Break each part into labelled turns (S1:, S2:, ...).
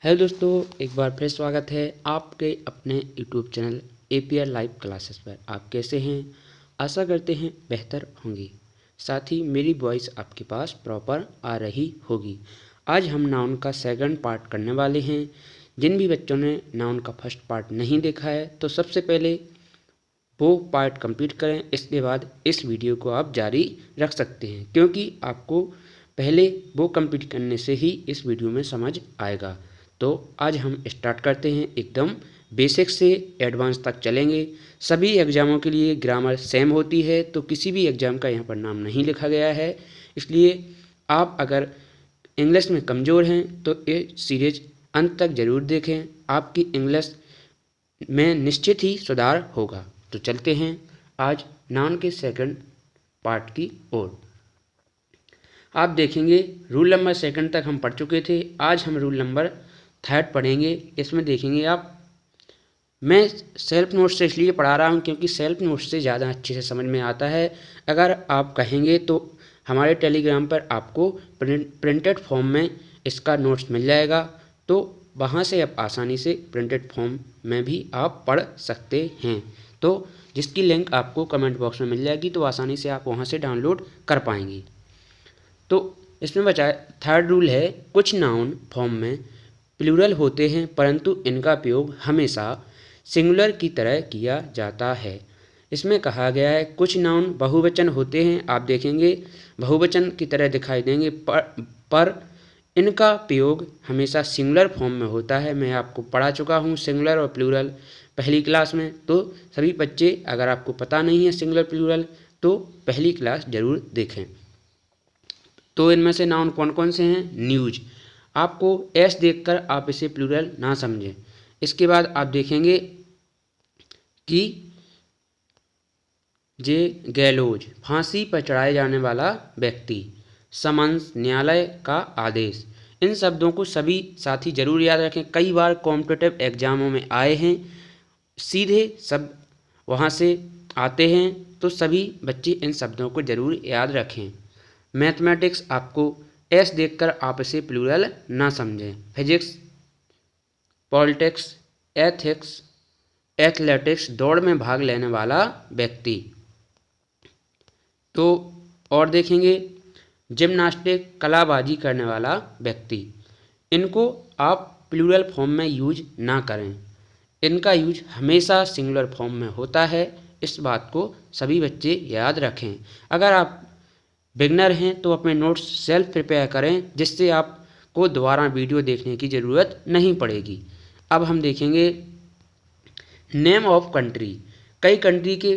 S1: Hello दोस्तों, एक बार फिर स्वागत है आपके अपने YouTube channel APR live classes पर। आप कैसे हैं? आशा करते हैं बेहतर होंगी। साथ ही मेरी वॉइस आपके पास प्रॉपर आ रही होगी। आज हम नाउन का सेकंड पार्ट करने वाले हैं। जिन भी बच्चों ने नाउन का फर्स्ट पार्ट नहीं देखा है तो सबसे पहले वो पार्ट कंप्लीट करें, इसके बाद इस वीडियो को आप जारी रख सकते हैं, क्योंकि आपको पहले वो कंप्लीट करने से ही इस वीडियो में समझ आएगा। तो आज हम स्टार्ट करते हैं, एकदम बेसिक से एडवांस तक चलेंगे। सभी एग्ज़ामों के लिए ग्रामर सेम होती है, तो किसी भी एग्ज़ाम का यहाँ पर नाम नहीं लिखा गया है। इसलिए आप अगर इंग्लिश में कमज़ोर हैं तो ये सीरीज अंत तक ज़रूर देखें, आपकी इंग्लिश में निश्चित ही सुधार होगा। तो चलते हैं आज नाउन के सेकंड पार्ट की ओर। आप देखेंगे रूल नंबर सेकंड तक हम पढ़ चुके थे। आज हम रूल नंबर थर्ड पढ़ेंगे। इसमें देखेंगे आप, मैं सेल्फ नोट से इसलिए पढ़ा रहा हूँ क्योंकि सेल्फ नोट से ज़्यादा अच्छे से समझ में आता है। अगर आप कहेंगे तो हमारे टेलीग्राम पर आपको प्रिंटेड फॉर्म में इसका नोट्स मिल जाएगा, तो वहाँ से आप आसानी से प्रिंटेड फॉर्म में भी आप पढ़ सकते हैं। तो जिसकी लिंक आपको कमेंट बॉक्स में मिल जाएगी, तो आसानी से आप वहाँ से डाउनलोड कर पाएंगे। तो इसमें बचा थर्ड रूल है, कुछ नाउन फॉर्म में प्लूरल होते हैं परंतु इनका प्रयोग हमेशा सिंगुलर की तरह किया जाता है। इसमें कहा गया है कुछ नाउन बहुवचन होते हैं, आप देखेंगे बहुवचन की तरह दिखाई देंगे, पर इनका प्रयोग हमेशा सिंगुलर फॉर्म में होता है। मैं आपको पढ़ा चुका हूँ सिंगुलर और प्लूरल पहली क्लास में, तो सभी बच्चे अगर आपको पता नहीं है सिंगुलर प्लूरल तो पहली क्लास ज़रूर देखें। तो इनमें से नाउन कौन कौन से हैं? न्यूज, आपको एस देखकर आप इसे प्लूरल ना समझें। इसके बाद आप देखेंगे कि जे गैलोज, फांसी पर चढ़ाए जाने वाला व्यक्ति। समन्स, न्यायालय का आदेश। इन शब्दों को सभी साथी जरूर याद रखें, कई बार कॉम्पिटिटिव एग्जामों में आए हैं, सीधे सब वहाँ से आते हैं, तो सभी बच्चे इन शब्दों को जरूर याद रखें। मैथमेटिक्स, आपको एस देखकर आप इसे प्लूरल ना समझें। फिजिक्स, पॉलिटिक्स, एथिक्स, एथलेटिक्स, दौड़ में भाग लेने वाला व्यक्ति। तो और देखेंगे जिम्नास्टिक, कलाबाजी करने वाला व्यक्ति। इनको आप प्लूरल फॉर्म में यूज ना करें, इनका यूज हमेशा सिंगुलर फॉर्म में होता है। इस बात को सभी बच्चे याद रखें। अगर आप बिगनर हैं तो अपने नोट्स सेल्फ प्रिपेयर करें, जिससे आपको दोबारा वीडियो देखने की ज़रूरत नहीं पड़ेगी। अब हम देखेंगे नेम ऑफ कंट्री। कई कंट्री के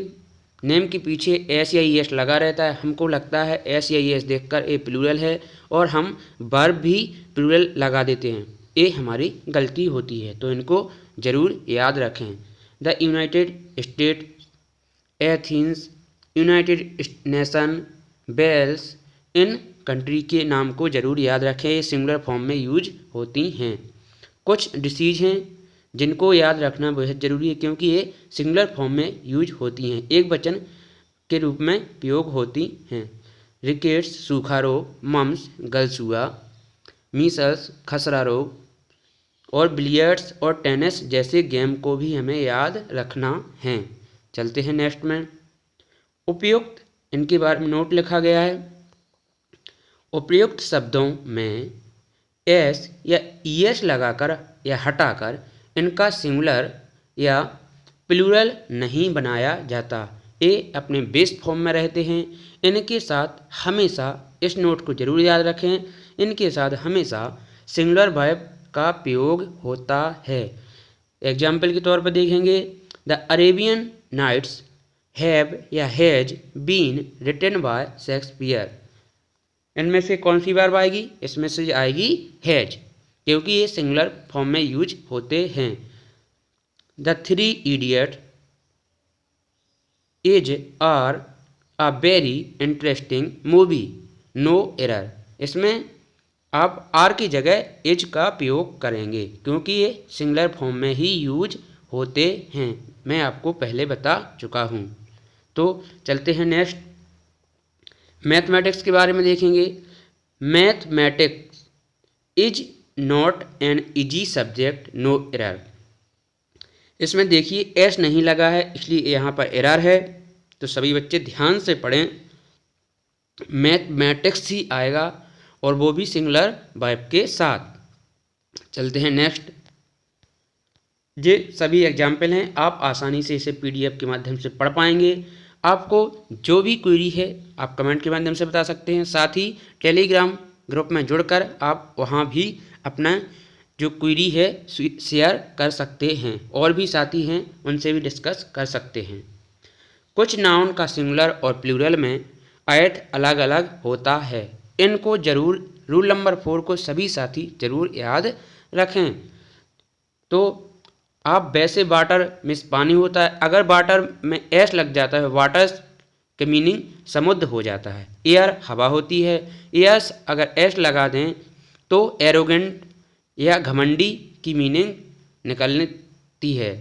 S1: नेम के पीछे एस या एस लगा रहता है, हमको लगता है एस या एस देखकर ये प्लूरल है और हम वर्ब भी प्लूरल लगा देते हैं, ये हमारी गलती होती है, तो इनको ज़रूर याद रखें। The United State, Athens, United Nation, Bells, इन कंट्री के नाम को ज़रूर याद रखें, ये सिंगुलर फॉर्म में यूज होती हैं। कुछ डिसीज हैं जिनको याद रखना बेहद ज़रूरी है, क्योंकि ये सिंगुलर फॉर्म में यूज होती हैं, एक वचन के रूप में प्रयोग होती हैं। रिकेट्स, सूखा रोग, मम्स, गलसुआ, मीसल्स, खसरा रोग, और बिलियर्ड्स और टेनिस जैसे गेम को भी हमें याद रखना है। चलते हैं नेक्स्ट में। उपयुक्त, इनके बारे में नोट लिखा गया है। उपयुक्त शब्दों में एस या ईएस लगाकर या हटाकर इनका सिंगुलर या प्लूरल नहीं बनाया जाता, ये अपने बेस फॉर्म में रहते हैं। इनके साथ हमेशा, इस नोट को जरूर याद रखें, इनके साथ हमेशा सिंगुलर वर्ब का प्रयोग होता है। एग्जाम्पल के तौर पर देखेंगे द अरेबियन नाइट्स हैव या has been written by Shakespeare. इनमें से कौन सी वर्ब आएगी? इसमें से आएगी हैज, क्योंकि ये सिंगुलर फॉर्म में यूज होते हैं। The three idiot is are a very interesting movie, no error. इसमें आप आर की जगह इज का प्रयोग करेंगे, क्योंकि ये सिंगुलर फॉर्म में ही यूज होते हैं, मैं आपको पहले बता चुका हूँ। तो चलते हैं नेक्स्ट, मैथमेटिक्स के बारे में देखेंगे। Mathematics is not an easy subject, no error. इसमें देखिए एस नहीं लगा है इसलिए यहाँ पर एरर है, तो सभी बच्चे ध्यान से पढ़ें। मैथमेटिक्स ही आएगा और वो भी सिंगुलर वर्ब के साथ। चलते हैं नेक्स्ट। ये सभी एग्जाम्पल हैं, आप आसानी से इसे पीडीएफ के माध्यम से पढ़ पाएंगे। आपको जो भी क्वेरी है आप कमेंट के माध्यम से बता सकते हैं, साथ ही टेलीग्राम ग्रुप में जुड़कर आप वहाँ भी अपना जो क्वेरी है शेयर कर सकते हैं, और भी साथी हैं उनसे भी डिस्कस कर सकते हैं। कुछ नाउन का सिंगुलर और प्लूरल में अर्थ अलग अलग होता है, इनको जरूर रूल नंबर 4 को सभी साथी जरूर याद रखें। तो आप वैसे वाटर मीन्स पानी होता है, अगर वाटर में एस लग जाता है वाटर के मीनिंग समुद्र हो जाता है। एयर हवा होती है, एयर्स अगर एस लगा दें तो एरोगेंट या घमंडी की मीनिंग निकलती है।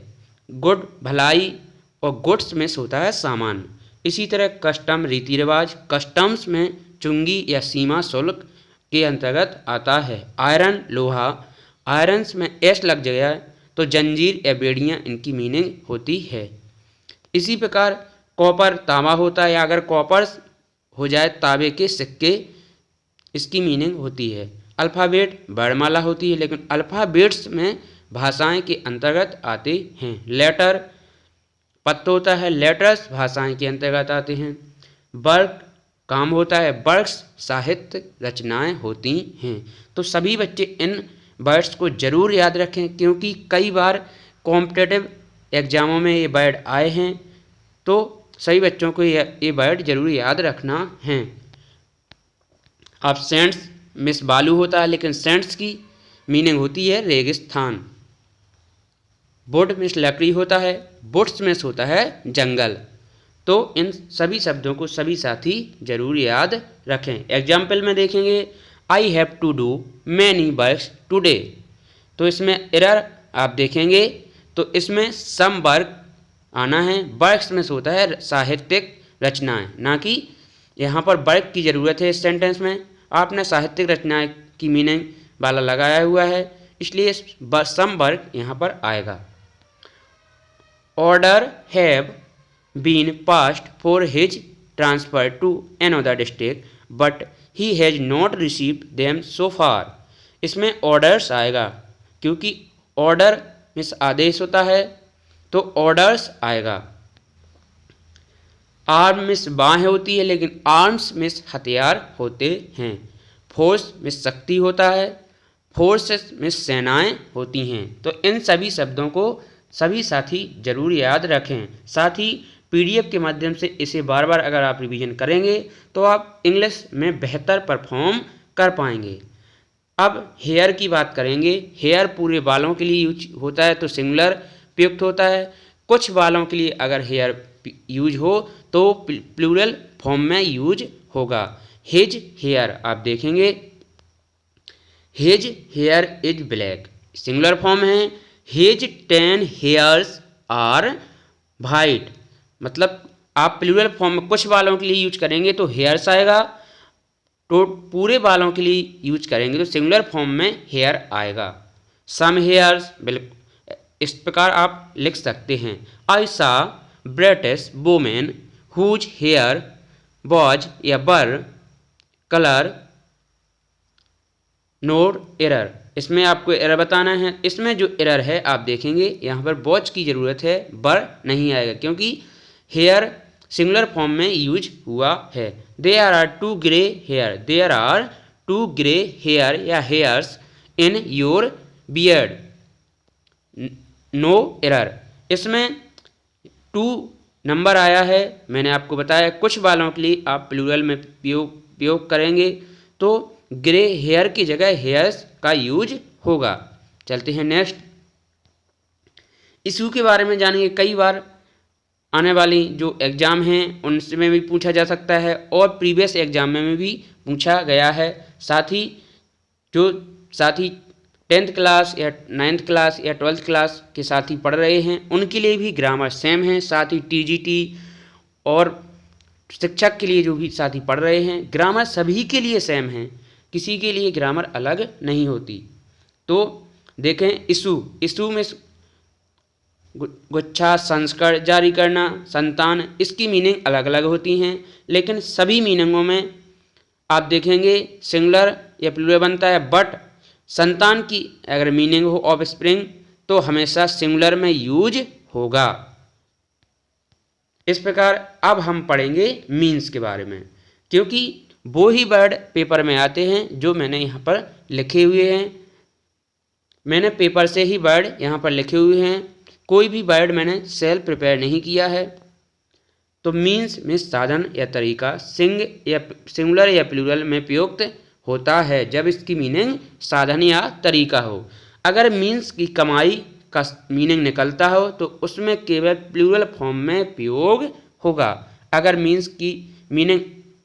S1: गुड भलाई और गुड्स में होता है सामान। इसी तरह कस्टम रीति रिवाज, कस्टम्स में चुंगी या सीमा शुल्क के अंतर्गत आता है। आयरन लोहा, आयरन्स में एस लग गया तो जंजीर या बेड़ियाँ इनकी मीनिंग होती है। इसी प्रकार कॉपर तांबा होता है, या अगर कॉपर हो जाए तांबे के सिक्के, इसकी मीनिंग होती है। अल्फ़ाबेट वर्णमाला होती है, लेकिन अल्फ़ाबेट्स में भाषाएं के अंतर्गत आते हैं। लेटर पत्र होता है, लेटर्स भाषाएं के अंतर्गत आते हैं। वर्क काम होता है, वर्क्स साहित्य रचनाएं होती हैं। तो सभी बच्चे इन वर्ड्स को जरूर याद रखें, क्योंकि कई बार कॉम्पिटिटिव एग्जामों में ये वर्ड आए हैं, तो सभी बच्चों को ये वर्ड जरूर याद रखना है। अब सेंट्स मिस बालू होता है, लेकिन सेंट्स की मीनिंग होती है रेगिस्तान। वुड मिस लकड़ी होता है, वुड्स मिस होता है जंगल। तो इन सभी शब्दों को सभी साथी जरूर याद रखें। एग्जाम्पल में देखेंगे, I have to do many works today. तो इसमें एरर आप देखेंगे तो इसमें सम वर्क आना है, वर्क्स में होता है साहित्यिक रचनाएं, ना कि यहाँ पर वर्क की ज़रूरत है। इस सेंटेंस में आपने साहित्यिक रचनाएं की मीनिंग वाला लगाया हुआ है, इसलिए सम वर्क यहाँ पर आएगा। Order have been passed for his transfer to another district but he has not received them so far. इसमें ऑर्डर्स आएगा, क्योंकि ऑर्डर मिस आदेश होता है, तो ऑर्डर्स आएगा। आर्म मिस बाहें होती है, लेकिन आर्म्स मिस हथियार होते हैं। फोर्स मिस शक्ति होता है, फोर्सेस मिस सेनाएं होती हैं। तो इन सभी शब्दों को सभी साथी जरूर याद रखें। साथ ही पीडीएफ के माध्यम से इसे बार बार अगर आप रिवीजन करेंगे तो आप इंग्लिश में बेहतर परफॉर्म कर पाएंगे। अब हेयर की बात करेंगे। हेयर पूरे बालों के लिए यूज होता है तो सिंगुलर प्रयुक्त होता है। कुछ बालों के लिए अगर हेयर यूज हो तो प्लूरल फॉर्म में यूज होगा। हिज हेयर आप देखेंगे, his here is black singular form है। हिज 10 हेयर्स आर वाइट, मतलब आप प्लूरल फॉर्म में कुछ बालों के लिए यूज करेंगे तो हेयर्स आएगा, तो पूरे बालों के लिए यूज करेंगे तो सिंगुलर फॉर्म में हेयर आएगा। सम हेयर्स बिल्कुल इस प्रकार आप लिख सकते हैं। I saw British women whose hair was या बर कलर नोट एरर। इसमें आपको एरर बताना है। इसमें जो एरर है आप देखेंगे यहाँ पर वॉच की ज़रूरत है, बर नहीं आएगा, क्योंकि हेयर सिंगुलर फॉर्म में यूज हुआ है। There are 2 grey hair, there are 2 grey hair या hairs in your beard, no error. इसमें 2 नंबर आया है, मैंने आपको बताया कुछ बालों के लिए आप प्लूरल में प्रयोग करेंगे तो ग्रे हेयर की जगह हेयर्स का यूज होगा। चलते हैं नेक्स्ट। इशू के बारे में जानेंगे। कई बार आने वाली जो एग्ज़ाम हैं उनमें भी पूछा जा सकता है और प्रीवियस एग्जाम में भी पूछा गया है। साथ ही जो साथी 10th क्लास या 9th क्लास या 12th क्लास के साथी पढ़ रहे हैं उनके लिए भी ग्रामर सेम है। साथ ही टीजीटी और शिक्षक के लिए जो भी साथी पढ़ रहे हैं ग्रामर सभी के लिए सेम है, किसी के लिए ग्रामर अलग नहीं होती। तो देखें इशू में गुच्छा, संस्कर, जारी करना, संतान, इसकी मीनिंग अलग अलग होती हैं, लेकिन सभी मीनिंगों में आप देखेंगे सिंगुलर या प्लूरल बनता है। बट संतान की अगर मीनिंग हो ऑफस्प्रिंग तो हमेशा सिंगुलर में यूज होगा। इस प्रकार अब हम पढ़ेंगे मीन्स के बारे में, क्योंकि वो ही वर्ड पेपर में आते हैं जो मैंने यहाँ पर लिखे हुए हैं। मैंने पेपर से ही वर्ड यहाँ पर लिखे हुए हैं, कोई भी वर्ड मैंने सेल्फ प्रिपेयर नहीं किया है। तो मीन्स में साधन या तरीका सिंगुलर या प्लूरल में प्रयुक्त होता है जब इसकी मीनिंग साधन या तरीका हो। अगर मीन्स की कमाई का मीनिंग निकलता हो तो उसमें केवल प्लूरल फॉर्म में प्रयोग होगा। अगर मीन्स की मीनिंग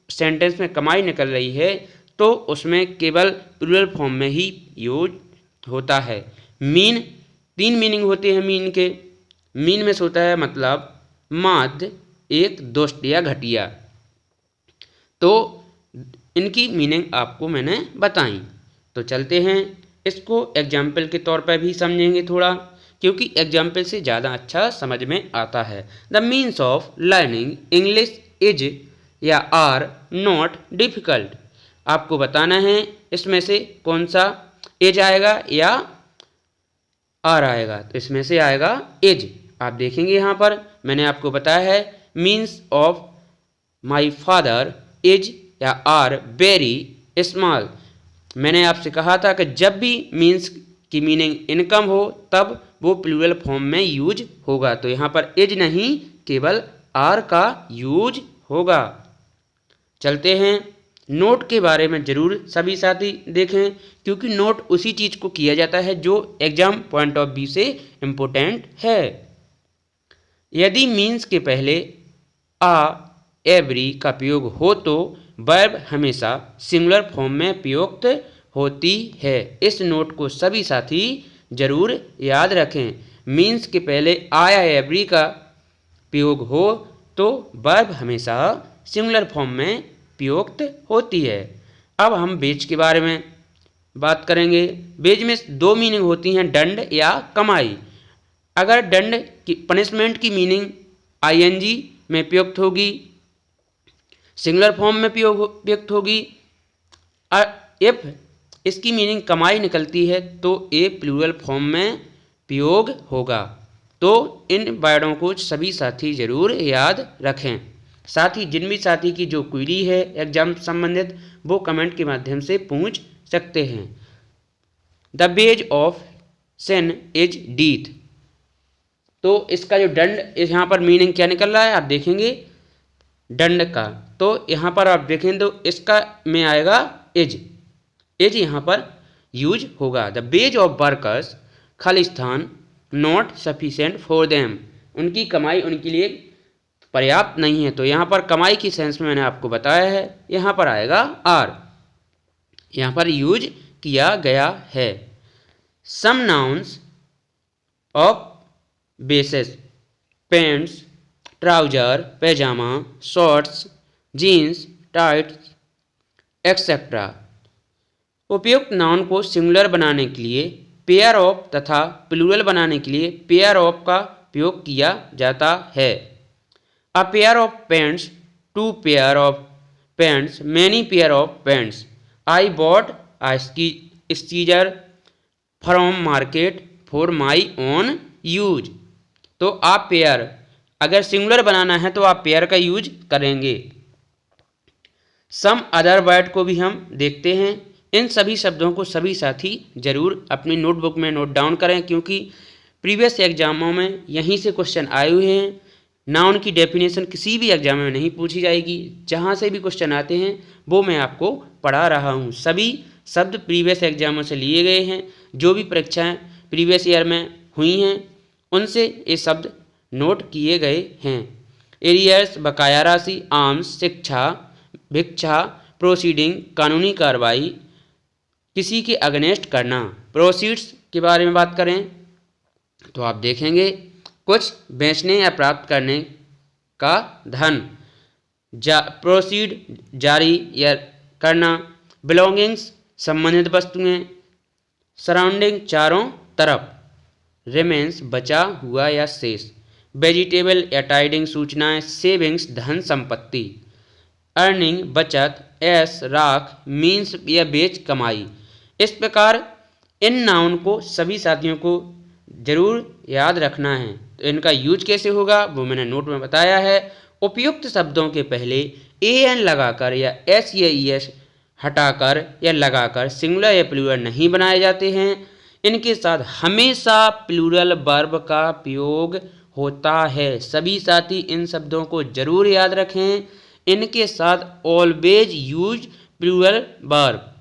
S1: सेंटेंस में कमाई निकल रही है तो उसमें केवल प्लूरल फॉर्म में ही यूज होता है। मीन 3 मीनिंग होते हैं मीन के। मीन में से होता है मतलब, माध्य, एक, दुष्ट या घटिया। तो इनकी मीनिंग आपको मैंने बताई। तो चलते हैं इसको एग्जाम्पल के तौर पर भी समझेंगे थोड़ा, क्योंकि एग्जाम्पल से ज़्यादा अच्छा समझ में आता है। The means of learning English is या आर नॉट डिफ़िकल्ट। आपको बताना है इसमें से कौन सा एज आएगा या आर आएगा। तो इसमें से आएगा एज। आप देखेंगे यहाँ पर मैंने आपको बताया है means of my father is या आर वेरी स्मॉल। मैंने आपसे कहा था कि जब भी मीन्स की मीनिंग इनकम हो तब वो प्लूरल फॉर्म में यूज होगा। तो यहाँ पर इज नहीं केवल आर का यूज होगा। चलते हैं नोट के बारे में जरूर सभी साथी देखें, क्योंकि नोट उसी चीज़ को किया जाता है जो एग्जाम पॉइंट ऑफ व्यू से इम्पोर्टेंट है। यदि मीन्स के पहले आ एवरी का प्रयोग हो तो वर्ब हमेशा सिंगुलर फॉर्म में प्रयुक्त होती है। इस नोट को सभी साथी जरूर याद रखें। मीन्स के पहले आ या एवरी का प्रयोग हो तो वर्ब हमेशा सिंगुलर फॉर्म में प्रयुक्त होती है। अब हम बेज के बारे में बात करेंगे। बेज में 2 मीनिंग होती हैं, दंड या कमाई। अगर दंड की पनिशमेंट की मीनिंग आईएनजी में प्रयुक्त होगी, सिंगुलर फॉर्म में प्रयुक्त होगी। इफ इसकी मीनिंग कमाई निकलती है तो ए प्लूरल फॉर्म में प्रयोग होगा। तो इन वर्डों को सभी साथी जरूर याद रखें। साथ ही जिन भी साथी की जो क्वेरी है एग्जाम संबंधित वो कमेंट के माध्यम से पूछ सकते हैं। The wages of sin is death. तो इसका जो दंड यहाँ पर मीनिंग क्या निकल रहा है आप देखेंगे दंड का। तो यहाँ पर आप देखें तो इसका में आएगा इज यहाँ पर यूज होगा। The wages of workers Khalistan not sufficient for them. उनकी कमाई उनके लिए पर्याप्त नहीं है। तो यहाँ पर कमाई की सेंस में मैंने आपको बताया है, यहाँ पर आएगा आर, यहाँ पर यूज किया गया है। Some nouns of basis pants, trousers, pyjama, shorts, jeans, tights etcetera. उपयुक्त नाउन को सिंगुलर बनाने के लिए पेयर ऑफ तथा प्लूरल बनाने के लिए पेयर ऑफ का प्रयोग किया जाता है। A pair of pants, 2 pair of pants, many pair of pants. I bought a seizure from market for my own use. तो आप पेयर अगर सिंगुलर बनाना है तो आप पेयर का यूज करेंगे। सम अदर वर्ड को भी हम देखते हैं। इन सभी शब्दों को सभी साथी जरूर अपनी नोटबुक में नोट डाउन करें, क्योंकि प्रीवियस एग्जामों में यहीं से क्वेश्चन आए हुए हैं। नाउन की डेफिनेशन किसी भी एग्जाम में नहीं पूछी जाएगी, जहाँ से भी क्वेश्चन आते हैं वो मैं आपको पढ़ा रहा हूँ। सभी शब्द प्रीवियस एग्जामों से लिए गए हैं। जो भी परीक्षाएँ प्रीवियस ईयर में हुई हैं उनसे ये शब्द नोट किए गए हैं। एरियर्स बकाया राशि, आर्म्स शिक्षा, भिक्षा, प्रोसीडिंग कानूनी कार्रवाई, किसी के अगेंस्ट करना। प्रोसीड्स के बारे में बात करें तो आप देखेंगे कुछ बेचने या प्राप्त करने का धन। प्रोसीड जारी या करना। बिलोंगिंग्स संबंधित वस्तुएं। सराउंडिंग चारों तरफ, रिमेन्स बचा हुआ या शेष, वेजिटेबल या टाइडिंग सूचनाएं, सेविंग्स धन संपत्ति, अर्निंग बचत, एस राख, मीन्स या बेच कमाई। इस प्रकार इन नाउन को सभी साथियों को जरूर याद रखना है। तो इनका यूज कैसे होगा वो मैंने नोट में बताया है। उपयुक्त शब्दों के पहले एन लगाकर या एस या ईएस हटाकर या लगाकर सिंगुलर या प्लूरल नहीं बनाए जाते हैं। इनके साथ हमेशा प्लूरल वर्ब का प्रयोग होता है। सभी साथी इन शब्दों को जरूर याद रखें। इनके साथ ऑलवेज यूज प्लूरल वर्ब।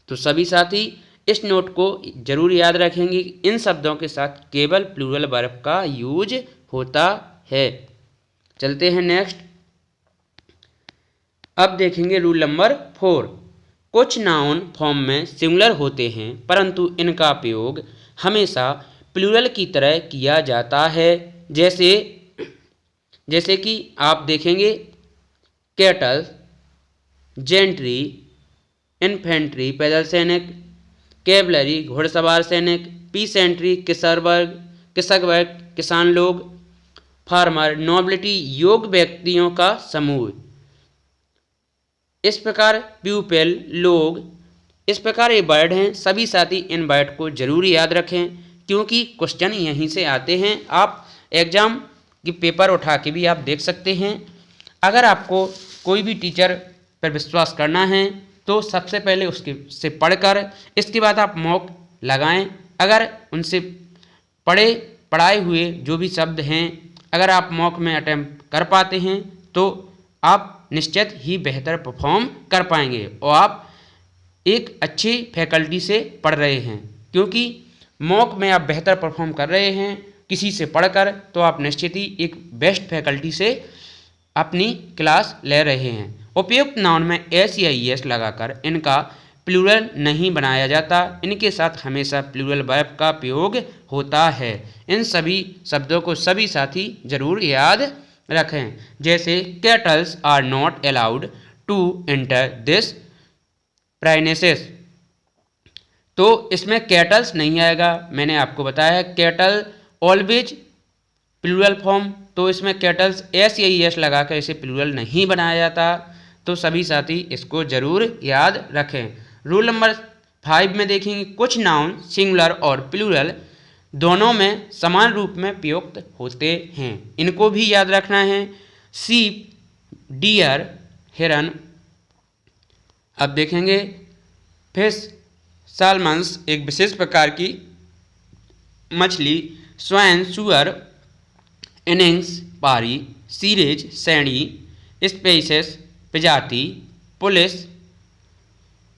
S1: तो सभी साथी इस नोट को जरूर याद रखेंगे कि इन शब्दों के साथ केवल प्लूरल वर्ब का यूज होता है। चलते हैं नेक्स्ट। अब देखेंगे रूल नंबर 4। कुछ नाउन फॉर्म में सिंगुलर होते हैं परंतु इनका प्रयोग हमेशा प्लूरल की तरह किया जाता है। जैसे कि आप देखेंगे कैटल, जेंट्री, इन्फेंट्री पैदल सैनिक, कैवलरी घुड़सवार सैनिक, पीसेंट्री कृषक वर्ग किसान लोग, फार्मर नोबिलिटी योग्य व्यक्तियों का समूह। इस प्रकार प्यूपिल लोग, इस प्रकार ये वर्ड हैं। सभी साथी इन वर्ड को जरूर याद रखें क्योंकि क्वेश्चन यहीं से आते हैं। आप एग्जाम की पेपर उठा के भी आप देख सकते हैं। अगर आपको कोई भी टीचर पर विश्वास करना है तो सबसे पहले उसके से पढ़कर इसके बाद आप मॉक लगाएं। अगर उनसे पढ़ाए हुए जो भी शब्द हैं अगर आप मॉक में अटेम्प्ट कर पाते हैं तो आप निश्चित ही बेहतर परफॉर्म कर पाएंगे और आप एक अच्छी फैकल्टी से पढ़ रहे हैं। क्योंकि मॉक में आप बेहतर परफॉर्म कर रहे हैं किसी से पढ़कर तो आप निश्चित ही एक बेस्ट फैकल्टी से अपनी क्लास ले रहे हैं। उपयुक्त नाउन में एस या ईएस लगाकर इनका प्लूरल नहीं बनाया जाता। इनके साथ हमेशा प्लूरल वर्ब का प्रयोग होता है। इन सभी शब्दों को सभी साथी जरूर याद रखें। जैसे cattles are not allowed to enter this premises. तो इसमें कैटल्स नहीं आएगा। मैंने आपको बताया है कैटल ऑलवेज प्लूरल फॉर्म, तो इसमें कैटल्स एस या ईएस लगाकर इसे प्लूरल नहीं बनाया जाता। तो सभी साथी इसको जरूर याद रखें। रूल नंबर 5 में देखेंगे कुछ नाउन सिंगुलर और प्लूरल दोनों में समान रूप में प्रयुक्त होते हैं। इनको भी याद रखना है। सीप, डियर, हिरन। अब देखेंगे फिश, सालमन्स एक विशेष प्रकार की मछली, स्वैन सुअर, इनिंग्स पारी, सीरेज सैंडी, स्पेसिस प्रजाति, पुलिस।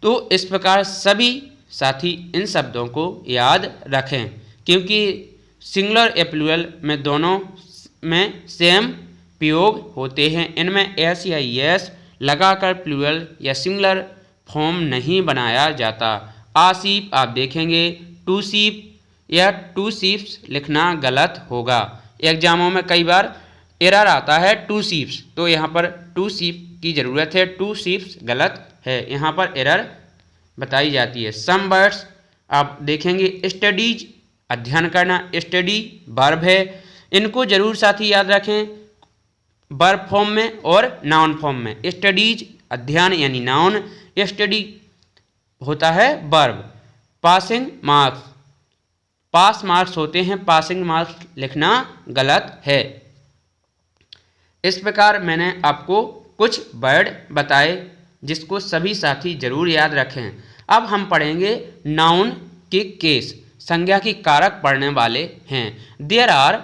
S1: तो इस प्रकार सभी साथी इन शब्दों को याद रखें क्योंकि सिंगुलर या प्लूरल में दोनों में सेम प्रयोग होते हैं। इनमें एस या एस लगाकर प्लूरल या सिंगुलर फॉर्म नहीं बनाया जाता। आसीप आप देखेंगे टू सीप या टू सीप्स लिखना गलत होगा। एग्जामों में कई बार एरर आता है टू सीप्स, तो यहाँ पर टू सीप की ज़रूरत है, टू सीप्स गलत है, यहाँ पर एरर बताई जाती है। सम वर्ड्स आप देखेंगे स्टडीज अध्ययन करना, स्टडी वर्ब है। इनको जरूर साथी याद रखें वर्ब फॉर्म में और नाउन फॉर्म में। स्टडीज अध्ययन यानी नाउन, स्टडी होता है verb. Passing marks, pass marks होते हैं, पासिंग मार्क्स लिखना गलत है। इस प्रकार मैंने आपको कुछ वर्ड बताए जिसको सभी साथी जरूर याद रखें। अब हम पढ़ेंगे नाउन के केस, संज्ञा की कारक पढ़ने वाले हैं। There are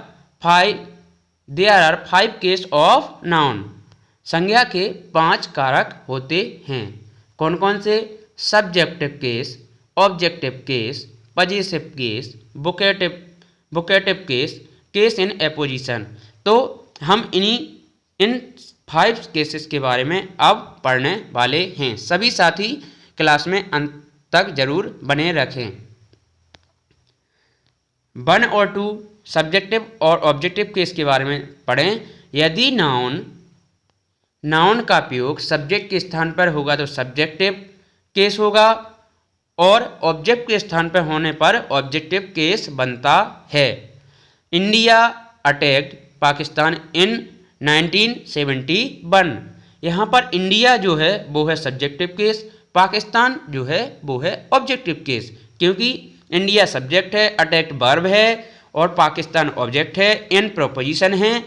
S1: five case of noun. संज्ञा के 5 कारक होते हैं। कौन कौन से? Subjective case, objective case, possessive case, vocative case, case in apposition. तो हम इन 5 केसेस के बारे में अब पढ़ने वाले हैं। सभी साथी क्लास में अंत तक जरूर बने रखें। 1 और 2 सब्जेक्टिव और ऑब्जेक्टिव केस के बारे में पढ़ें। यदि नाउन का प्रयोग सब्जेक्ट के स्थान पर होगा तो सब्जेक्टिव केस होगा और ऑब्जेक्ट के स्थान पर होने पर ऑब्जेक्टिव केस बनता है। इंडिया अटैक्ड पाकिस्तान इन 1971। यहाँ पर इंडिया जो है वो है सब्जेक्टिव केस, पाकिस्तान जो है वो है ऑब्जेक्टिव केस, क्योंकि इंडिया सब्जेक्ट है, अटैक्ड वर्ब है और पाकिस्तान ऑब्जेक्ट है, इन प्रोपोजिशन है।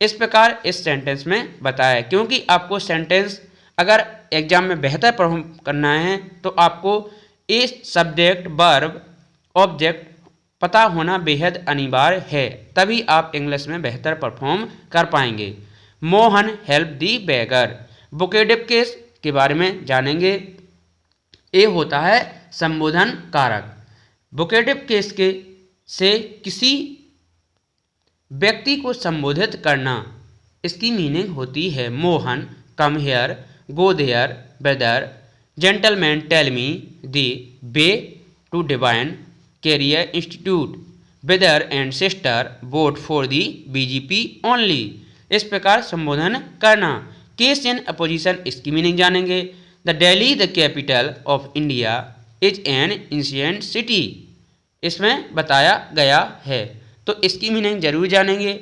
S1: इस प्रकार इस सेंटेंस में बताया, क्योंकि आपको सेंटेंस अगर एग्जाम में बेहतर परफॉर्म करना है तो आपको इस सब्जेक्ट वर्ब ऑब्जेक्ट पता होना बेहद अनिवार्य है, तभी आप इंग्लिश में बेहतर परफॉर्म कर पाएंगे। मोहन हेल्प दी बेगर। वोकेटिव केस के बारे में जानेंगे। ए होता है संबोधन कारक। वोकेटिव केस के से किसी व्यक्ति को संबोधित करना, इसकी मीनिंग होती है Mohan come here, go there, brother, gentleman tell me the way to divine career institute, brother and sister vote for the BJP only. इस प्रकार संबोधन करना। केस इन अपोजिशन, इसकी मीनिंग जानेंगे। The Delhi the capital of India is an ancient city, इसमें बताया गया है, तो इसकी मीनिंग जरूर जानेंगे।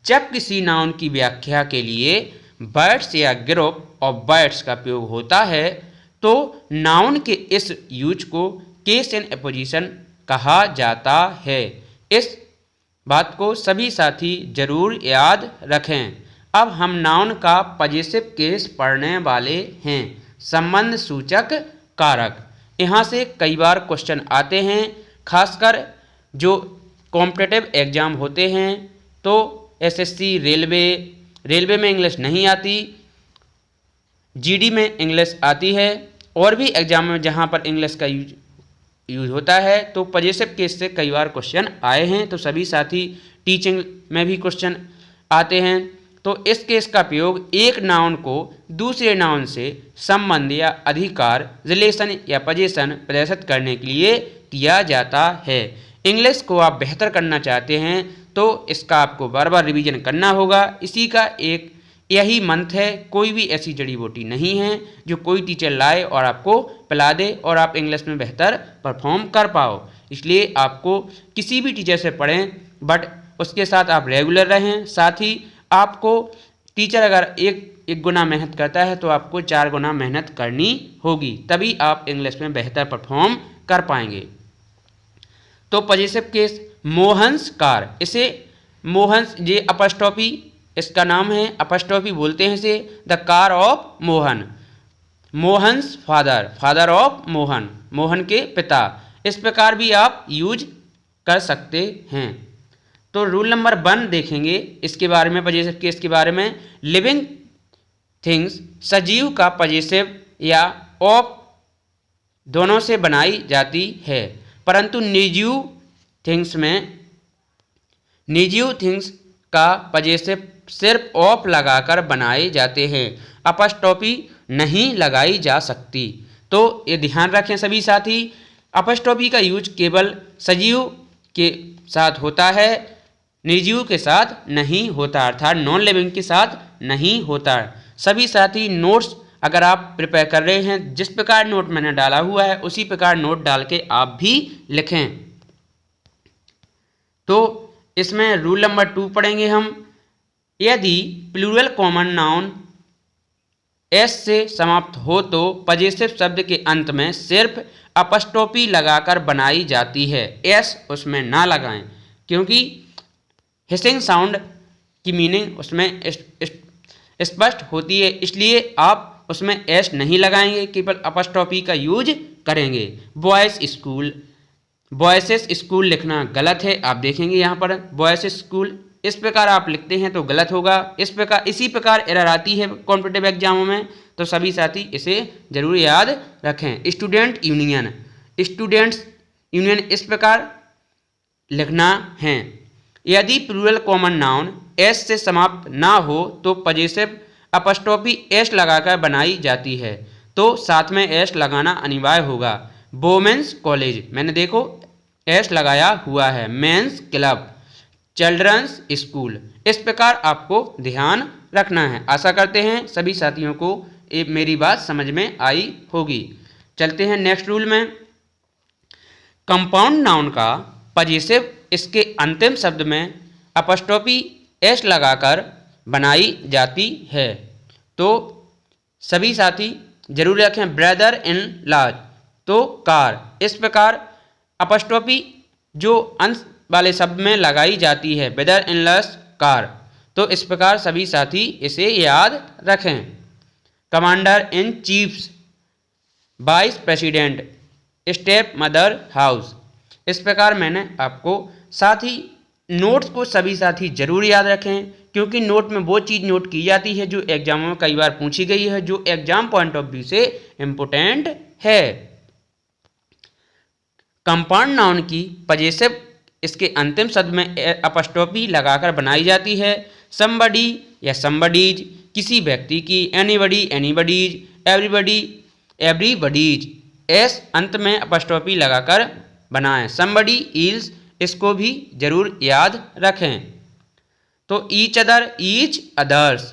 S1: जब किसी नाउन की व्याख्या के लिए वर्ड्स या ग्रुप ऑफ वर्ड्स का प्रयोग होता है तो नाउन के इस यूज को केस इन अपोजिशन कहा जाता है। इस बात को सभी साथी जरूर याद रखें। अब हम नाउन का पॉजिटिव केस पढ़ने वाले हैं। संबंध सूचक कारक, यहाँ से कई बार क्वेश्चन आते हैं, खासकर जो कॉम्पिटिटिव एग्जाम होते हैं, तो एसएससी, रेलवे में इंग्लिश नहीं आती, जीडी में इंग्लिश आती है, और भी एग्जाम में जहाँ पर इंग्लिश का यूज होता है, तो पॉजिटिव केस से कई बार क्वेश्चन आए हैं। तो सभी साथी, टीचिंग में भी क्वेश्चन आते हैं, तो इस केस का प्रयोग एक नाउन को दूसरे नाउन से संबंध या अधिकार, रिलेशन या पोजीशन प्रदर्शित करने के लिए किया जाता है। इंग्लिश को आप बेहतर करना चाहते हैं तो इसका आपको बार बार रिवीजन करना होगा। इसी का एक यही मंत्र है, कोई भी ऐसी जड़ी बूटी नहीं है जो कोई टीचर लाए और आपको पिला दे और आप इंग्लिश में बेहतर परफॉर्म कर पाओ। इसलिए आपको किसी भी टीचर से पढ़ें, बट उसके साथ आप रेगुलर रहें। साथ ही आपको टीचर अगर एक गुना मेहनत करता है तो आपको 4 गुना मेहनत करनी होगी, तभी आप इंग्लिश में बेहतर परफॉर्म कर पाएंगे। तो पॉजिटिव केस मोहन्स कार, इसे मोहन्स, ये अपस्टॉपी इसका नाम है, अपस्टॉपी बोलते हैं इसे। The car of Mohan, Mohan's father, father of Mohan, Mohan के पिता। इस प्रकार भी आप यूज कर सकते हैं। तो रूल नंबर 1 देखेंगे इसके बारे में, पॉजिटिव केस के बारे में। लिविंग थिंग्स, सजीव का पॉजिटिव या ऑफ दोनों से बनाई जाती है, परंतु निर्जीव थिंग्स का पॉजिटिव सिर्फ ऑफ लगाकर बनाए जाते हैं, अपस्टॉपी नहीं लगाई जा सकती। तो ये ध्यान रखें सभी साथी, अपस्टॉपी का यूज केवल सजीव के साथ होता है, निर्जीव के साथ नहीं होता, अर्थात नॉन लिविंग के साथ नहीं होता। सभी साथी नोट्स अगर आप प्रिपेयर कर रहे हैं, जिस प्रकार नोट मैंने डाला हुआ है उसी प्रकार नोट डाल के आप भी लिखें। तो इसमें रूल नंबर 2 पढ़ेंगे हम। यदि प्लूरल कॉमन नाउन एस से समाप्त हो तो पॉजिटिव शब्द के अंत में सिर्फ अपस्टॉपी लगाकर बनाई जाती है, एस उसमें ना लगाएं, क्योंकि हिसिंग साउंड की मीनिंग उसमें स्पष्ट होती है, इसलिए आप उसमें एस नहीं लगाएंगे, केवल अपस्टॉपी का यूज करेंगे। बॉयज स्कूल, बॉयसेस स्कूल लिखना गलत है, आप देखेंगे यहाँ पर बॉयज स्कूल, इस प्रकार आप लिखते हैं तो गलत होगा। इसी प्रकार एरर आती है कॉम्पिटिटिव एग्जामों में, तो सभी साथी इसे जरूर याद रखें। स्टूडेंट्स यूनियन इस प्रकार लिखना है। यदि प्लूरल कॉमन नाउन एस से समाप्त ना हो तो पॉजिटिव अपस्टॉपी एस लगाकर बनाई जाती है, तो साथ में एस लगाना अनिवार्य होगा। वोमेंस कॉलेज, मैंने देखो एस लगाया हुआ है। मेंस क्लब, चिल्ड्रंस स्कूल, इस प्रकार आपको ध्यान रखना है। आशा करते हैं सभी साथियों को मेरी बात समझ में आई होगी। चलते हैं नेक्स्ट रूल में। कंपाउंड नाउन का पजेसिव इसके अंतिम शब्द में अपॉस्ट्रोफी एस लगाकर बनाई जाती है। तो सभी साथी जरूर रखें ब्रदर इन लॉज, तो कार। इस प्रकार अपॉस्ट्रोफी जो अंश वाले शब्द में लगाई जाती है, ब्रदर इन लॉज कार, तो इस प्रकार सभी साथी इसे याद रखें। Commander in chiefs, vice president, step mother house. इस प्रकार मैंने आपको साथी नोट्स को सभी साथी जरूर याद रखें, क्योंकि नोट में वो चीज़ नोट की जाती है जो एग्जाम में कई बार पूछी गई है, जो एग्जाम पॉइंट ऑफ व्यू से इम्पोर्टेंट है। कंपाउंड नाउन की पजेसिव इसके अंतिम शब्द में अपॉस्ट्रोफी लगाकर बनाई जाती है। समबडी या समबडीज, किसी व्यक्ति की, anybody anybody's, everybody everybody's, S अंत में अपॉस्ट्रोफी लगाकर बनाएं। समबडी इज, इसको भी जरूर याद रखें। तो ईच अदर, ईच अदर्स,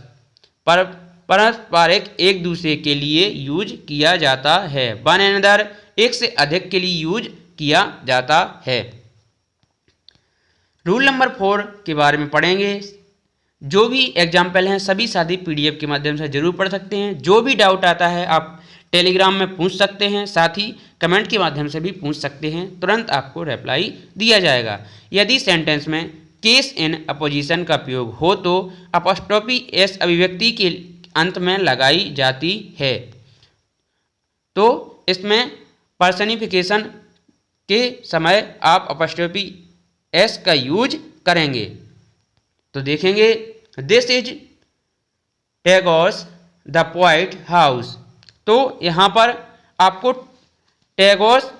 S1: पारस्परिक एक दूसरे के लिए यूज किया जाता है। वन अनदर, एक से अधिक के लिए यूज किया जाता है। रूल नंबर 4 के बारे में पढ़ेंगे। जो भी एग्जाम्पल हैं सभी साथी पीडीएफ के माध्यम से जरूर पढ़ सकते हैं। जो भी डाउट आता है आप टेलीग्राम में पूछ सकते हैं, साथ ही कमेंट के माध्यम से भी पूछ सकते हैं, तुरंत आपको रिप्लाई दिया जाएगा। यदि सेंटेंस में केस इन अपोजिशन का प्रयोग हो तो अपॉस्ट्रोफी एस अभिव्यक्ति के अंत में लगाई जाती है। तो इसमें पर्सनिफिकेशन के समय आप अपॉस्ट्रोफी एस का यूज करेंगे। तो देखेंगे, this is Tagore's the poet house. तो यहाँ पर आपको टैगोर्स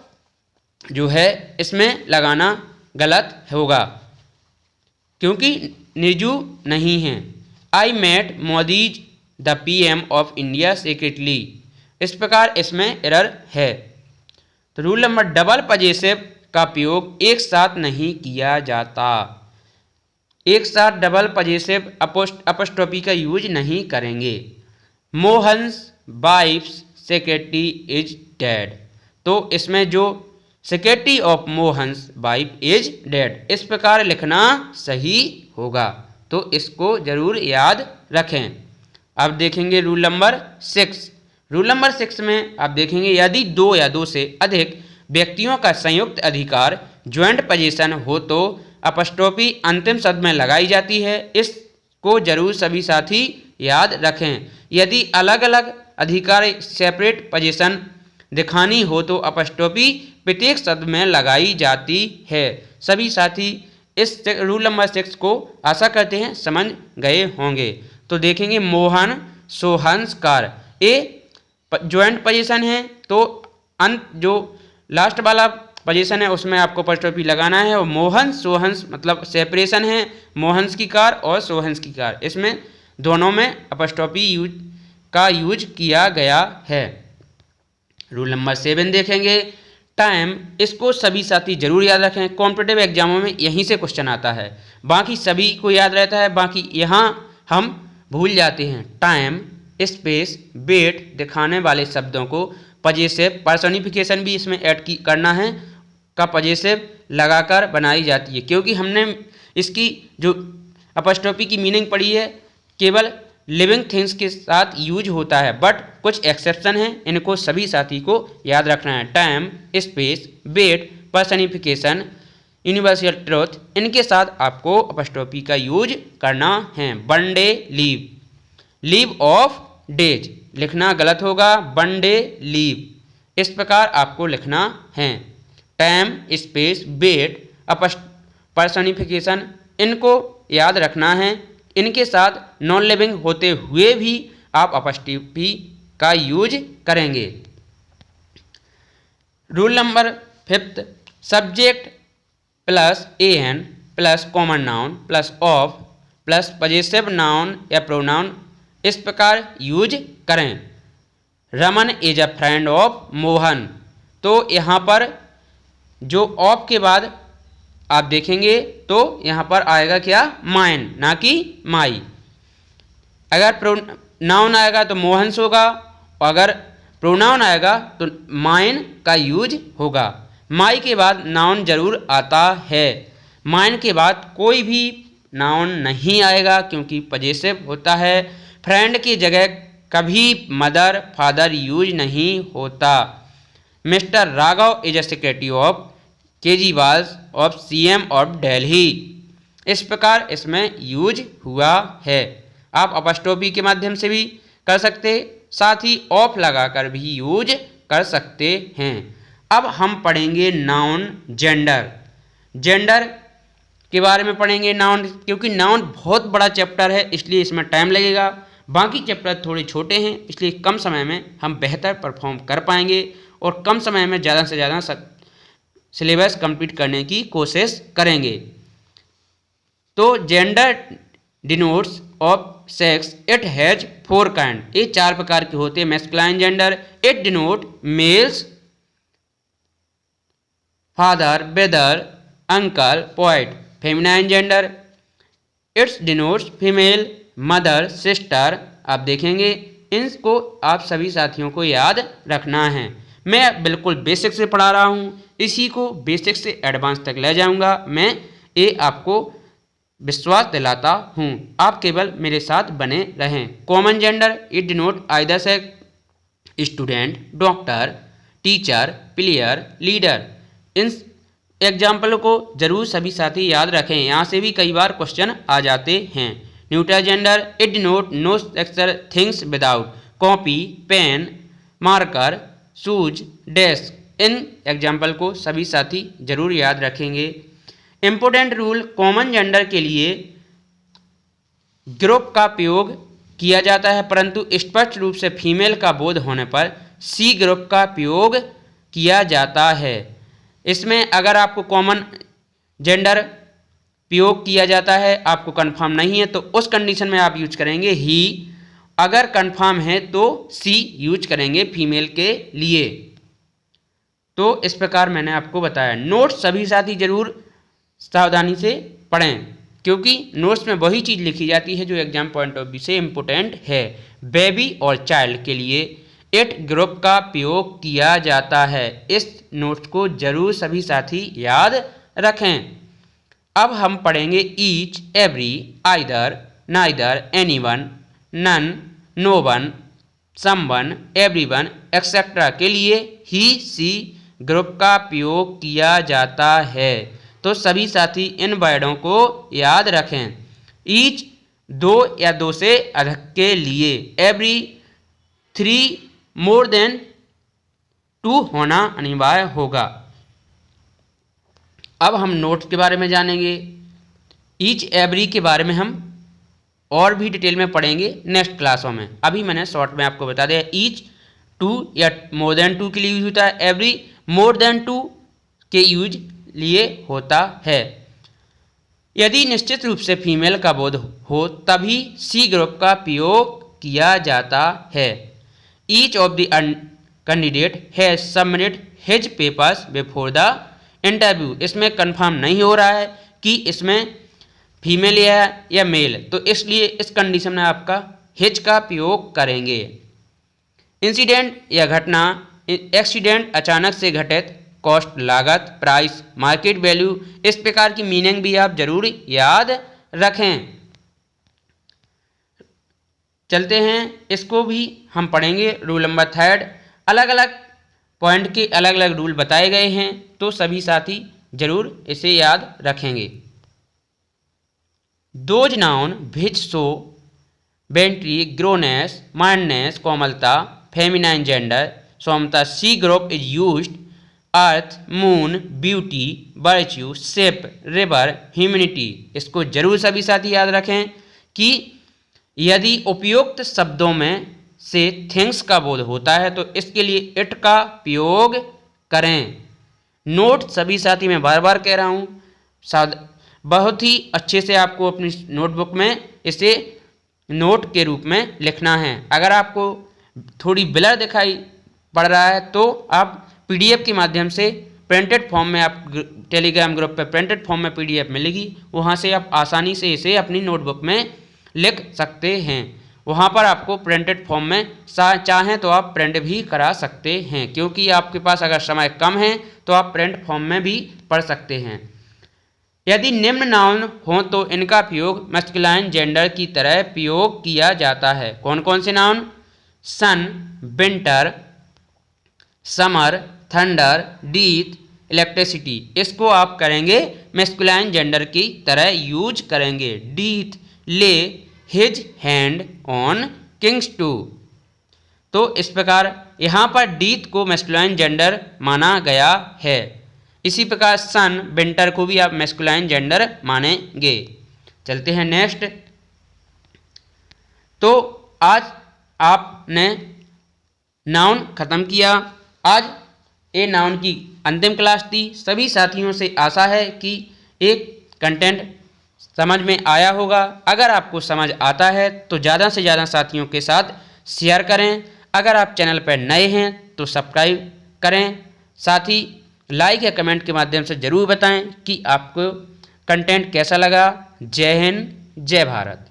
S1: जो है इसमें लगाना गलत होगा, क्योंकि निर्जू नहीं है। I met Modi's the PM of India secretly, इस प्रकार इसमें एरर है। तो रूल नंबर डबल पजेसिव का प्रयोग एक साथ नहीं किया जाता। एक साथ डबल पजेसिव अपॉस्ट्रोफी का यूज नहीं करेंगे। Mohan's wife's secretary is dead, तो इसमें जो secretary of Mohan's wife is dead, इस प्रकार लिखना सही होगा। तो इसको जरूर याद रखें। अब देखेंगे रूल नंबर 6। रूल नंबर 6 में आप देखेंगे, यदि दो या दो से अधिक व्यक्तियों का संयुक्त अधिकार ज्वाइंट पोजीशन हो तो अपॉस्ट्रोफी अंतिम शब्द में लगाई जाती है। इसको जरूर सभी साथी याद रखें। यदि अलग अलग अधिकार सेपरेट पोजीशन दिखानी हो तो अपॉस्ट्रोफी प्रत्येक शब्द में लगाई जाती है। सभी साथी इस रूल नंबर 6 को आशा करते हैं समझ गए होंगे। तो देखेंगे, मोहन सोहंस कार, ये ज्वाइंट पोजीशन है, तो अंत जो लास्ट वाला पोजीशन है उसमें आपको अपॉस्ट्रोफी लगाना है। और मोहन सोहंस मतलब सेपरेशन है, मोहन्स की कार और सोहंस की कार, इसमें दोनों में अपॉस्ट्रोफी का यूज किया गया है। रूल नंबर 7 देखेंगे, टाइम, इसको सभी साथी जरूर याद रखें। कॉम्पिटिटिव एग्जामों में यहीं से क्वेश्चन आता है, बाकी सभी को याद रहता है, बाकी यहाँ हम भूल जाते हैं। टाइम स्पेस वेट दिखाने वाले शब्दों को पजेसिव, पर्सोनिफिकेशन भी इसमें ऐड करना है, का पजेसिव लगाकर बनाई जाती है। क्योंकि हमने इसकी जो अपॉस्ट्रोफी की मीनिंग पढ़ी है केवल लिविंग थिंग्स के साथ यूज होता है, बट कुछ एक्सेप्शन है, इनको सभी साथी को याद रखना है। Time space weight personification universal truth, इनके साथ आपको अपॉस्ट्रोफी का यूज करना है। One day leave, leave of days लिखना गलत होगा, वन डे लीव, इस प्रकार आपको लिखना है। टाइम स्पेस वेट पर्सनिफिकेशन, इनको याद रखना है। इनके साथ नॉन लिविंग होते हुए भी आप अपॉस्ट्रोफी का यूज करेंगे। Rule number 5, subject plus an plus common noun plus of plus possessive noun या प्रोनाउन, इस प्रकार यूज करें। Raman is a friend of Mohan, तो यहाँ पर जो ऑफ के बाद आप देखेंगे तो यहाँ पर आएगा क्या, माइन, ना कि माई। अगर नाउन आएगा तो मोहन्स होगा, और अगर प्रोनाउन आएगा तो माइन का यूज होगा। माई के बाद नाउन जरूर आता है। माइन के बाद कोई भी नाउन नहीं आएगा क्योंकि पजेसिव होता है। फ्रेंड की जगह कभी मदर फादर यूज नहीं होता। Mister Raghav is a secretary of Kejriwal of CM of Delhi, इस प्रकार इसमें यूज हुआ है। आप अपस्ट्रोफी के माध्यम से भी कर सकते, साथ ही ऑफ लगाकर भी यूज कर सकते हैं। अब हम पढ़ेंगे नाउन जेंडर। जेंडर के बारे में पढ़ेंगे नाउन, क्योंकि नाउन बहुत बड़ा चैप्टर है इसलिए इसमें टाइम लगेगा। बाकी चैप्टर थोड़े छोटे हैं इसलिए कम समय में हम बेहतर परफॉर्म कर पाएंगे और कम समय में ज़्यादा से ज़्यादा सिलेबस कंप्लीट करने की कोशिश करेंगे। तो gender denotes of sex, it has 4 kind, ये 4 प्रकार के होते हैं। Masculine gender, it denote males father brother uncle poet. Feminine gender, it's denotes female mother sister. आप देखेंगे इनको आप सभी साथियों को याद रखना है। मैं बिल्कुल बेसिक से पढ़ा रहा हूँ, इसी को बेसिक से एडवांस तक ले जाऊँगा। मैं ये आपको विश्वास दिलाता हूँ, आप केवल मेरे साथ बने रहें। Common gender, it denote either sex, student doctor teacher player leader. In example को जरूर सभी साथी याद रखें, यहाँ से भी कई बार क्वेश्चन आ जाते हैं। Neutral gender, it denote no sexual things without copy pen marker shoes desk. इन एग्जाम्पल को सभी साथी जरूर याद रखेंगे। इम्पोर्टेंट रूल, कॉमन जेंडर के लिए ग्रुप का प्रयोग किया जाता है परंतु स्पष्ट रूप से फीमेल का बोध होने पर सी ग्रुप का प्रयोग किया जाता है। इसमें अगर आपको कॉमन जेंडर प्रयोग किया जाता है, आपको कंफर्म नहीं है तो उस कंडीशन में आप यूज करेंगे ही, अगर कंफर्म है तो सी यूज करेंगे फीमेल के लिए। तो इस प्रकार मैंने आपको बताया। नोट्स सभी साथी जरूर सावधानी से पढ़ें क्योंकि नोट्स में वही चीज़ लिखी जाती है जो एग्जाम पॉइंट ऑफ व्यू से इम्पोर्टेंट है। बेबी और चाइल्ड के लिए इट ग्रुप का प्रयोग किया जाता है। इस नोट्स को जरूर सभी साथी याद रखें। अब हम पढ़ेंगे each every either neither anyone none no one someone everyone etcetera के लिए ही सी ग्रुप का प्रयोग किया जाता है। तो सभी साथी इन वर्डों को याद रखें। ईच 2 या 2 से अधिक के लिए, एवरी 3 मोर देन 2 होना अनिवार्य होगा। अब हम नोट्स के बारे में जानेंगे। ईच एवरी के बारे में हम और भी डिटेल में पढ़ेंगे नेक्स्ट क्लासों में। अभी मैंने शॉर्ट में आपको बता दिया। ईच 2 या मोर देन 2 के लिए यूज होता है, एवरी मोर देन 2 के यूज लिए होता है। यदि निश्चित रूप से फीमेल का बोध हो तभी सी ग्रुप का प्रयोग किया जाता है। Each of the candidate has submitted his papers before the interview. इसमें कंफर्म नहीं हो रहा है कि इसमें फीमेल या मेल, तो इसलिए इस कंडीशन में आपका हिज का प्रयोग करेंगे। इंसिडेंट या घटना, एक्सीडेंट अचानक से घटित, कॉस्ट लागत, प्राइस मार्केट वैल्यू, इस प्रकार की मीनिंग भी आप जरूर याद रखें। चलते हैं, इसको भी हम पढ़ेंगे। रूल नंबर 3, अलग अलग पॉइंट के अलग अलग रूल बताए गए हैं तो सभी साथी जरूर इसे याद रखेंगे। दोज नाउन विच शो बेंट्री ग्रोनेस माइंडनेस कोमलता फेमिनाइन जेंडर सोमता सी group is used earth moon beauty virtue ship river humanity. इसको जरूर सभी साथी याद रखें कि यदि उपयुक्त शब्दों में से थिंग्स का बोध होता है तो इसके लिए इट का प्रयोग करें। नोट सभी साथी मैं बार बार कह रहा हूँ, बहुत ही अच्छे से आपको अपनी नोटबुक में इसे नोट के रूप में लिखना है। अगर आपको थोड़ी ब्लर दिखाई पड़ रहा है तो आप पीडीएफ के माध्यम से प्रिंटेड फॉर्म में, आप टेलीग्राम ग्रुप पर प्रिंटेड फॉर्म में पीडीएफ मिलेगी, वहाँ से आप आसानी से इसे अपनी नोटबुक में लिख सकते हैं। वहाँ पर आपको प्रिंटेड फॉर्म में चाहें तो आप प्रिंट भी करा सकते हैं, क्योंकि आपके पास अगर समय कम है तो आप प्रिंट फॉर्म में भी पढ़ सकते हैं। यदि निम्न नाउन हो तो इनका प्रयोग मैस्कुलाइन जेंडर की तरह प्रयोग किया जाता है। कौन कौन से नाउन? सन, विंटर, समर, थंडर, डीथ, इलेक्ट्रिसिटी। इसको आप करेंगे मैस्कुलाइन जेंडर की तरह यूज करेंगे। Death, lay his hand on kings too. तो इस प्रकार यहाँ पर डीथ को मैस्कुलाइन जेंडर माना गया है। इसी प्रकार सन, विंटर को भी आप मैस्कुलाइन जेंडर मानेंगे। चलते हैं नेक्स्ट। तो आज आपने नाउन खत्म किया। आज ये नाउन की अंतिम क्लास थी। सभी साथियों से आशा है कि एक कंटेंट समझ में आया होगा। अगर आपको समझ आता है तो ज़्यादा से ज़्यादा साथियों के साथ शेयर करें। अगर आप चैनल पर नए हैं तो सब्सक्राइब करें। साथ ही लाइक या कमेंट के माध्यम से ज़रूर बताएं कि आपको कंटेंट कैसा लगा। जय हिंद, जय भारत।